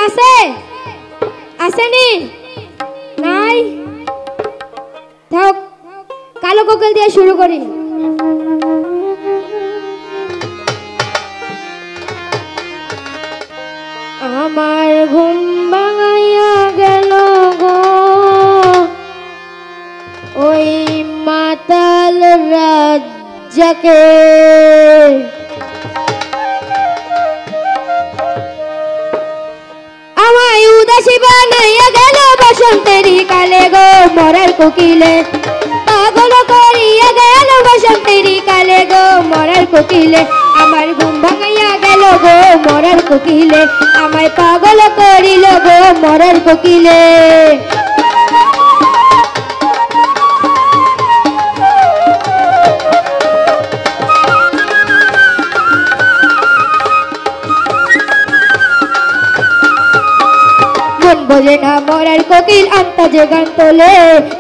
আছে আসেনি নাই থাক কালো কোকিল দিয়ে শুরু করি আমার ঘুম ভাঙাইয়া গেল গো ওই মাতাল রাজ্জাকে আমায় উদাসী বানাইয়া গেল বসন্তেরই কালে গো মরার কোকিলে পাগল করিয়া গেল বসন্তেরই কালে গো মরার কোকিলে আমার ঘুম ভাঙাইয়া গেল গো মরার কোকিলে আমায় পাগল করিল গো মরার কোকিলে বোঝে না মরার কোকিল আন্তাজে গান তোলে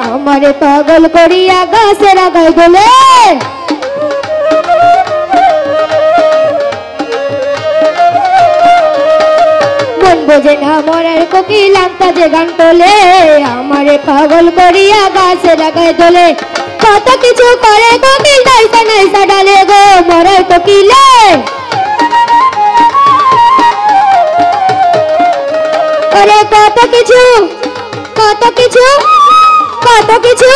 আমারে পাগল করিয়া গাছের আগায় গোলে মন বোঝে না মরার কোকিল আন্তাজে গান তোলে আমারে পাগল করিয়া গাছের আগায় তোলে কত কিছু করে কোকিল নাইসা নাইসা ডালে গো মরার কোকিলে আরে কত কিছু কত কিছু কত কিছু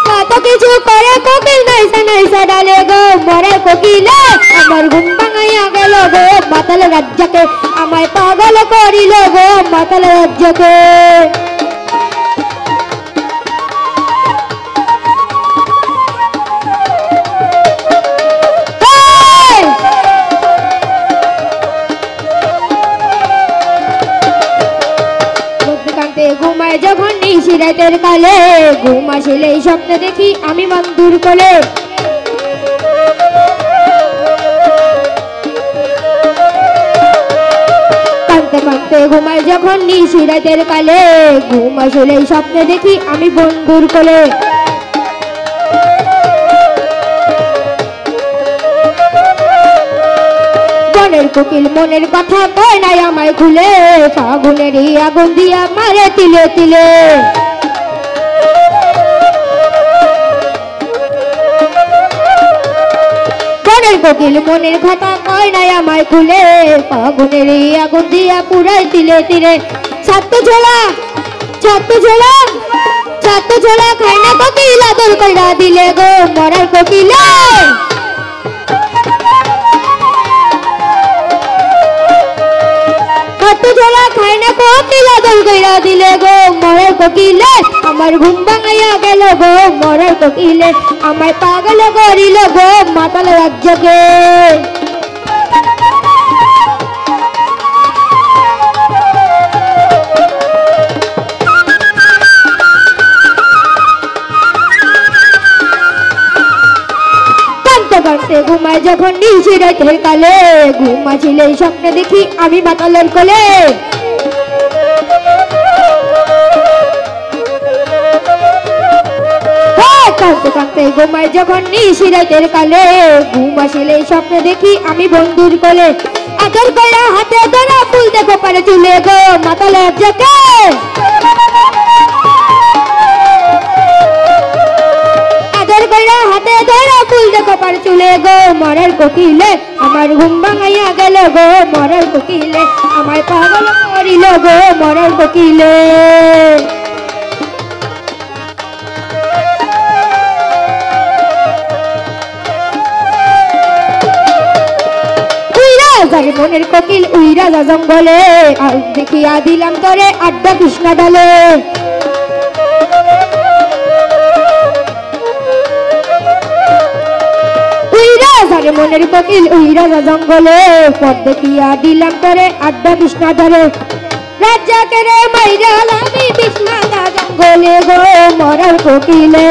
কত কিছু করে কোকিল নাইসা নাইসা ডালে গো মরার কোকিলে আমার ঘুম ভাঙাইয়া গেল গো মাতাল রাজ্জাকে আমায় পাগল করিল গো মাতাল রাজ্জাকে ঘুমায় যখন নিশি রাতের কালে ঘুম আসিলে স্বপ্নে দেখি আমি বন্ধুর কোলে কাঁদতে কাঁদতে ঘুমায় যখন নিশি রাতের কালে ঘুম আসিলে স্বপ্নে দেখি আমি বন্ধুর কোলে মনের কোকিল মনের কথা কয় নাই আমায় খুলে ফাগুনেরই আগুন দিয়া মারে তিলে তিলে মনের কোকিল মনের কথা কয় নাই আমায় খুলে ফাগুনেরই আগুন দিয়া পুরাই তিলে তিলে ছাত্র ঝোলা ছাত্র ঝোলা ছাত্র ঝোলা খায় না কোকিল আদর কইরা দিলে গো মরার কোকিলে ঝোলা খায় না কোকিল আদর কইরা দিলে গো মরার কোকিলে আমার ঘুম ভাঙাইয়া গেল গো মরার কোকিলে আমায় পাগল করিল গো মাতাল রাজ্জাকে কাঁদতে ঘুমায় যখন নিশি রাতের কালে ঘুম আসিলে স্বপ্নে দেখি আমি মাতালের কোলে কাঁদতে কাঁদতে ঘুমায় যখন নিশি রাতের কালে ঘুম আসিলে স্বপ্নে দেখি আমি বন্ধুর কোলে আদর কইরা হাতে ধরা ফুল দেখো পারে চুলে গো মাতাল রাজ্জাকে আদর কইরা হাতে ধরা ফুল দেখো পারে চুলে গো মরার কোকিলে আমার ঘুম ভাঙাইয়া গেল গো মরার কোকিলে আমায় পাগল করিল গো মরার কোকিলে মনের কোকিল উইরা যা জঙ্গলে আর দেখিয়া দিলাম তোরে আড্ডা কৃষ্ণা ডালে মনের কোকিল উইরা যা জঙ্গলে পথ দেখিয়া দিলাম তোরে আড্ডা কৃষ্ণা ডালে রাজ্জাকে রে মাইরা আমি কৃষ্ণা জঙ্গলে গো মরার কোকিলে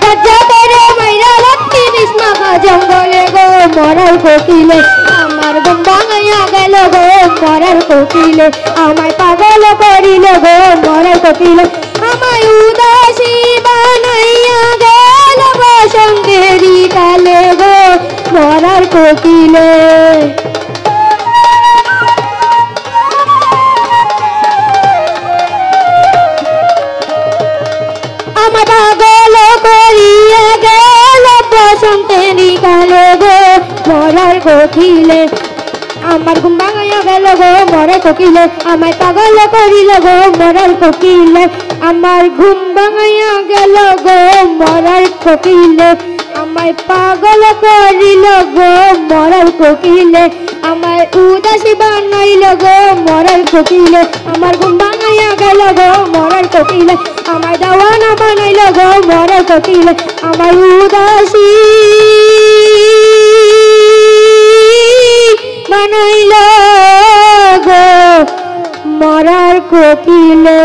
রাজ্জাকে রে মাইরা লক্ষ্মী কৃষ্ণা জঙ্গলে গো মরার কোকিলে আমার ঘুম ভাঙাইয়া গেল গো মরার কোকিলে আমায় পাগল করিল গো মরার কোকিলে আমায় উদাসী বানাইয়া গেল বসন্তেরই কালে গো মরার কোকিলে বসন্তেরই কালে গো মরার কোকিলে আমার ঘুম ভাঙাইয়া গেল গো মরার কোকিলে আমায় পাগল করিল গো মরার কোকিলে আমার ঘুম ভাঙাইয়া গেল গো মরার কোকিলে আমায় পাগল করিল গো মরার কোকিলে আমায় উদাসী বানাইল গো মরার কোকিলে আমার ঘুম ভাঙাইয়া গেল গো মরার কোকিলে আমায় দেওয়ানা বানাইল গো মরার কোকিলে আমায় উদাসী বানাইল গো মরার কোকিলে।